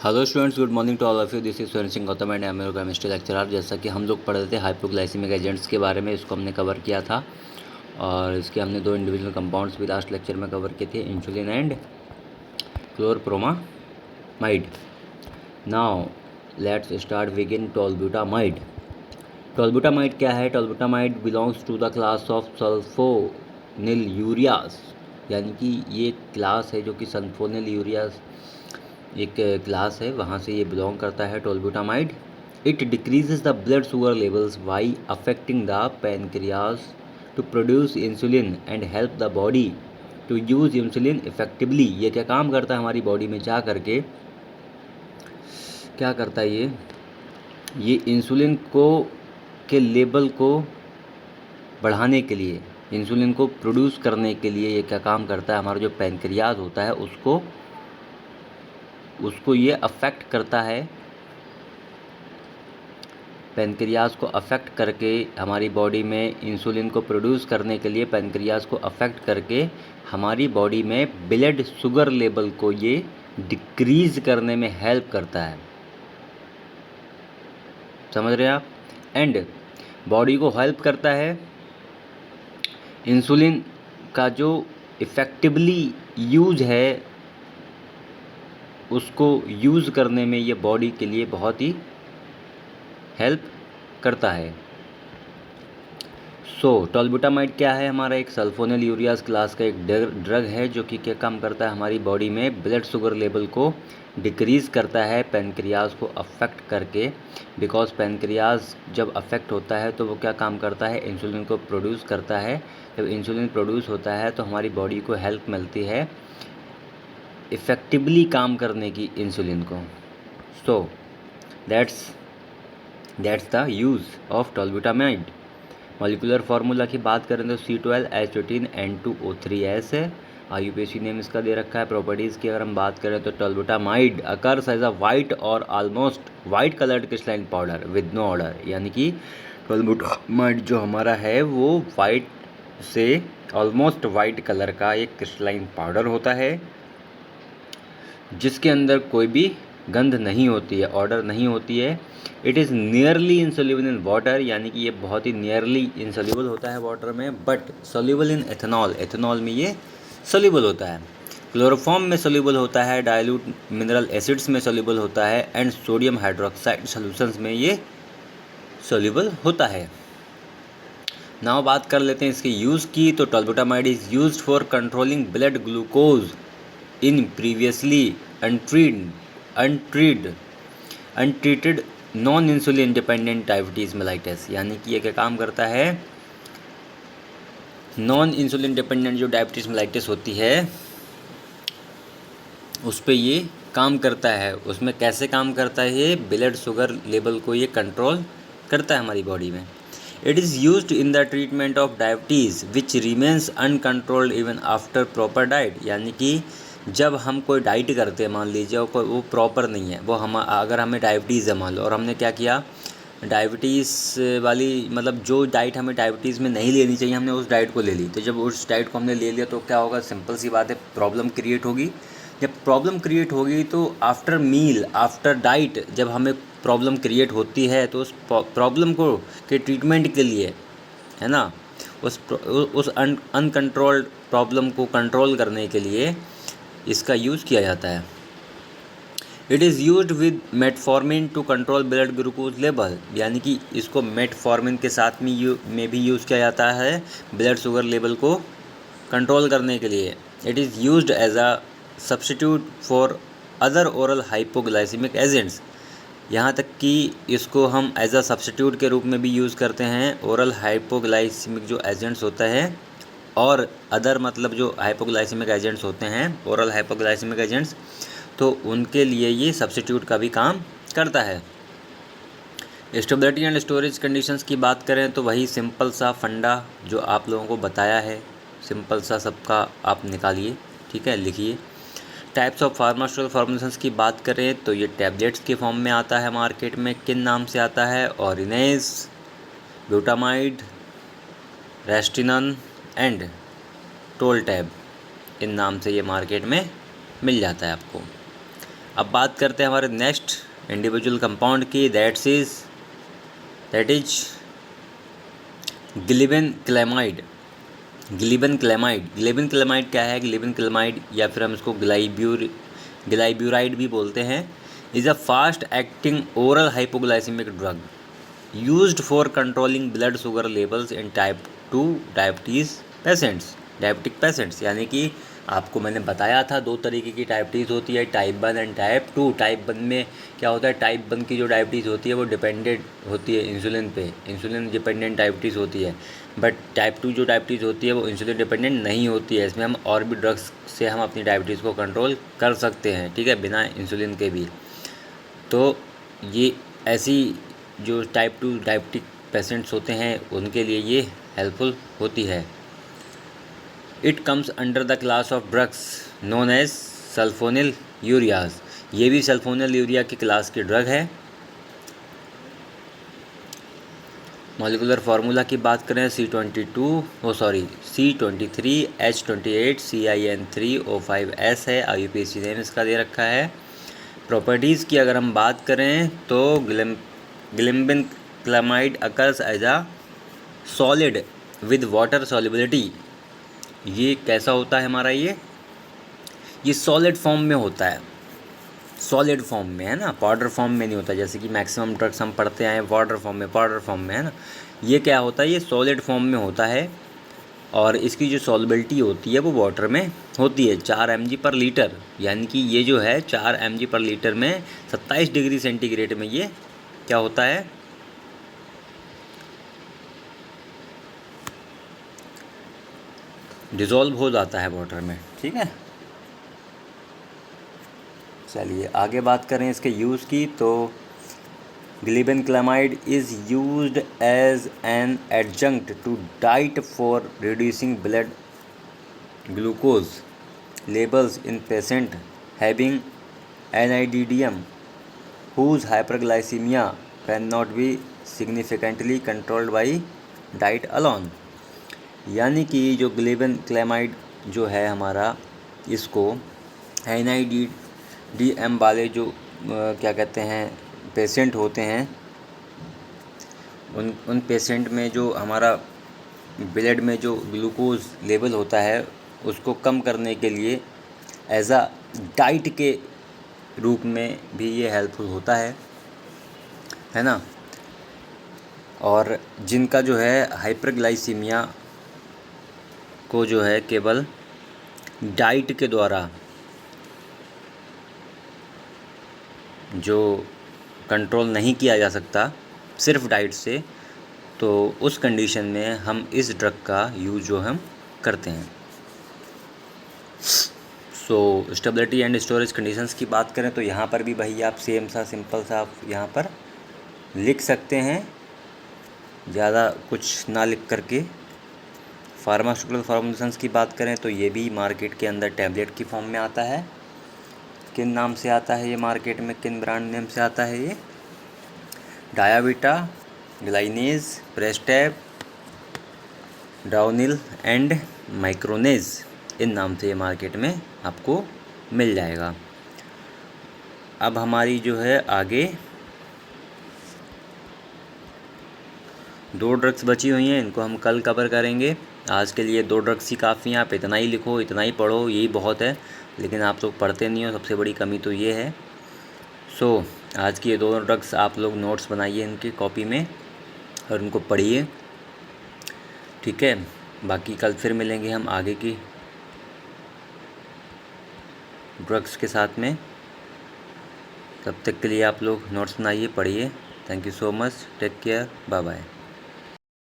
Hello students, good morning to all of you. This is Surendra Singh Gautam and I am your chemistry lecturer. जैसा कि हम लोग पढ़ रहे थे हाइपोग्लाइसेमिक एजेंट्स के बारे में, इसको हमने कवर किया था और इसके हमने दो इंडिविजुअल कंपाउंड्स भी लास्ट लेक्चर में कवर किए थे, insulin and chlorpropamide. Now let's start begin tolbutamide. Tolbutamide क्या है? Tolbutamide belongs to the class of sulfonyl ureas, यानी कि ये क्लास है जो कि सल्फोनिल यूरियास एक क्लास है, वहाँ से ये बिलोंग करता है tolbutamide. It decreases the blood sugar levels by affecting the pancreas to produce insulin and help the body to use insulin effectively. ये क्या काम करता है हमारी बॉडी में जा करके? क्या करता है ये इंसुलिन को के लेवल को बढ़ाने के लिए, इंसुलिन को प्रोड्यूस करने के लिए ये क्या काम करता है? हमारा जो पैनक्रियाज होता है उसको ये अफेक्ट करता है। पैनक्रियाज को अफेक्ट करके हमारी बॉडी में इंसुलिन को प्रोड्यूस करने के लिए पैनक्रियाज को अफेक्ट करके हमारी बॉडी में ब्लड शुगर लेवल को ये डिक्रीज़ करने में हेल्प करता है। समझ रहे हैं आप? एंड बॉडी को हेल्प करता है इंसुलिन का जो इफ़ेक्टिवली यूज़ है उसको यूज़ करने में ये बॉडी के लिए बहुत ही हेल्प करता है। टोल्बुटामाइड क्या है? हमारा एक सल्फोनिल यूरियास क्लास का एक ड्रग है जो कि क्या काम करता है? हमारी बॉडी में ब्लड शुगर लेवल को डिक्रीज़ करता है पैनक्रियाज को अफेक्ट करके। बिकॉज पैनक्रियाज जब अफेक्ट होता है तो वो क्या काम करता है? इंसुलिन को प्रोड्यूस करता है। जब इंसुलिन प्रोड्यूस होता है तो हमारी बॉडी को हेल्प मिलती है इफ़ेक्टिवली काम करने की इंसुलिन को। So that's the use of tolbutamide. Molecular formula की बात करें तो C12H18N2O3S है। IUPAC नेम इसका दे रखा है। प्रॉपर्टीज़ की अगर हम बात करें तो tolbutamide occurs as a white और almost white coloured crystalline powder with no odour, यानी कि टोल्बुटामाइड जो हमारा है वो वाइट से ऑलमोस्ट वाइट कलर का एक क्रिस्टलाइन पाउडर होता है जिसके अंदर कोई भी गंध नहीं होती है, ऑर्डर नहीं होती है। It is nearly insoluble in water, यानी कि ये बहुत ही नियरली इंसोल्यूबल होता है वाटर में, but soluble in ethanol, ethanol में ये सोल्यूबल होता है। क्लोरोफॉर्म में सोल्यूबल होता है, डाइल्यूट मिनरल एसिड्स में सोल्यूबल होता है एंड सोडियम हाइड्रोक्साइड सॉल्यूशंस में ये सोल्यूबल होता है। नाउ बात कर लेते हैं इसके यूज़ की। तो tolbutamide is used for controlling blood glucose in previously untreated non insulin dependent diabetes mellitus, यानी कि ये क्या काम करता है? नॉन इंसुलिन डिपेंडेंट जो डायबिटीज़ मेलाइटस होती है उस पर ये काम करता है। उसमें कैसे काम करता है? ये ब्लड शुगर लेवल को ये कंट्रोल करता है हमारी बॉडी में। It is used in the treatment of diabetes which remains uncontrolled even after proper diet, यानी कि जब हम कोई डाइट करते हैं, मान लीजिए वो प्रॉपर नहीं है, वो हम अगर हमें डायबिटीज़ है मान लो, और हमने क्या किया, डायबिटीज़ वाली मतलब जो डाइट हमें डायबिटीज़ में नहीं लेनी चाहिए हमने उस डाइट को ले ली। तो जब उस डाइट को हमने ले लिया तो क्या होगा? सिंपल सी बात है, प्रॉब्लम क्रिएट होगी। जब प्रॉब्लम क्रिएट होगी तो आफ्टर मील, आफ्टर डाइट जब हमें प्रॉब्लम क्रिएट होती है तो उस प्रॉब्लम को के ट्रीटमेंट के लिए, है ना, उस अनकंट्रोल्ड प्रॉब्लम को कंट्रोल करने के लिए इसका यूज़ किया जाता है। It is used with metformin to control blood glucose level, यानी कि इसको मेटफॉर्मिन के साथ में भी यूज़ किया जाता है ब्लड शुगर लेवल को कंट्रोल करने के लिए। It is used as a substitute for other oral hypoglycaemic agents, यहाँ तक कि इसको हम एज अ सब्स्टिट्यूट के रूप में भी यूज़ करते हैं। ओरल हाइपोग्लाइसेमिक जो एजेंट्स होता है और अदर मतलब जो हाइपोग्लाइसेमिक एजेंट्स होते हैं, ओरल हाइपोग्लाइसेमिक एजेंट्स, तो उनके लिए ये सब्स्टिट्यूट का भी काम करता है। स्टेबिलिटी एंड स्टोरेज कंडीशंस की बात करें तो वही सिंपल सा फंडा जो आप लोगों को बताया है, सिंपल सा सबका आप निकालिए, ठीक है, लिखिए। टाइप्स ऑफ फार्मास्यूटिकल फॉर्मुलेशंस की बात करें तो ये टैबलेट्स के फॉर्म में आता है मार्केट में। किन नाम से आता है? ऑरिनेज, ब्यूटामाइड, रेस्टिनन एंड टोल टैब, इन नाम से ये मार्केट में मिल जाता है आपको। अब बात करते हैं हमारे नेक्स्ट इंडिविजुअल कंपाउंड की, दैट इज ग्लिबेनक्लेमाइड। ग्लिबेनक्लेमाइड क्या है? ग्लिबेनक्लेमाइड या फिर हम इसको ग्लाइब्यूराइड भी बोलते हैं, is a fast acting oral hypoglycaemic drug used for controlling blood sugar levels in type 2 diabetic patients. यानी कि आपको मैंने बताया था 2 तरीके की डायबिटीज़ होती है, टाइप 1 एंड टाइप 2। टाइप 1 में क्या होता है, टाइप 1 की जो डायबिटीज़ होती है वो डिपेंडेंट होती है इंसुलिन पे, इंसुलिन डिपेंडेंट डायबिटीज़ होती है। बट टाइप 2 जो डायबिटीज़ होती है वो इंसुलिन डिपेंडेंट नहीं होती है। इसमें हम और भी ड्रग्स से हम अपनी डायबिटीज़ को कंट्रोल कर सकते हैं, ठीक है, बिना इंसुलिन के भी। तो ये ऐसी जो टाइप 2 डायबिटिक पेशेंट्स होते हैं उनके लिए ये हेल्पफुल होती है। It comes under the class of drugs known as sulphonylureas. ये भी सल्फोनिल यूरिया की क्लास की ड्रग है। मॉलिकुलर फार्मूला की बात करें C23H28CIN3O5S है, IUPAC नेम इसका दे रखा है। प्रॉपर्टीज़ की अगर हम बात करें तो glibenclamide occurs as a solid with water solubility. ये कैसा होता है हमारा, ये सॉलिड फॉर्म में होता है, सॉलिड फॉर्म में है ना, पाउडर फॉर्म में नहीं होता। जैसे कि मैक्सिमम ड्रग्स हम पढ़ते हैं पाउडर फॉर्म में है ना, ये क्या होता है, ये सॉलिड फॉर्म में होता है। और इसकी जो सॉल्युबिलिटी होती है वो वाटर में होती है 4 mg पर लीटर। यानी कि ये जो है 4 mg पर लीटर में 27 डिग्री सेंटीग्रेड में ये क्या होता है, डिज़ोल्व हो जाता है वाटर में, ठीक है। चलिए आगे बात करें इसके यूज़ की। तो glibenclamide is used as an adjunct to diet for reducing blood glucose levels in patient having NIDDM whose hyperglycemia cannot be significantly controlled by diet alone। यानी कि जो ग्लिबेनक्लेमाइड जो है हमारा, इसको NIDDM वाले जो क्या कहते हैं पेशेंट होते हैं, उन पेशेंट में जो हमारा ब्लड में जो ग्लूकोज लेवल होता है उसको कम करने के लिए एज अ डाइट के रूप में भी ये हेल्पफुल होता है ना। और जिनका जो है हाइपरग्लाइसीमिया को जो है केवल डाइट के द्वारा जो कंट्रोल नहीं किया जा सकता सिर्फ डाइट से, तो उस कंडीशन में हम इस ड्रग का यूज़ जो हम करते हैं। So stability and storage conditions की बात करें तो यहाँ पर भी भाई आप सेम सा सिंपल सा आप यहाँ पर लिख सकते हैं, ज़्यादा कुछ ना लिख करके। फार्मास्यूटिकल फॉर्मुलेशंस की बात करें तो ये भी मार्केट के अंदर टैबलेट की फॉर्म में आता है। किन नाम से आता है ये मार्केट में, किन ब्रांड नेम से आता है ये? डायाविटा, ग्लाइनेज, प्रेस्टैब, डाउनिल एंड माइक्रोनेज, इन नाम से ये मार्केट में आपको मिल जाएगा। अब हमारी जो है आगे 2 ड्रग्स बची हुई हैं, इनको हम कल कवर करेंगे। आज के लिए 2 ड्रग्स ही काफ़ी हैं, आप इतना ही लिखो, इतना ही पढ़ो, यही बहुत है। लेकिन आप लोग पढ़ते नहीं हो, सबसे बड़ी कमी तो ये है। सो आज की ये 2 ड्रग्स आप लोग नोट्स बनाइए इनकी कॉपी में और उनको पढ़िए, ठीक है। बाकी कल फिर मिलेंगे हम आगे की ड्रग्स के साथ में। तब तक के लिए आप लोग नोट्स बनाइए, पढ़िए। Thank you so much, take care, bye bye.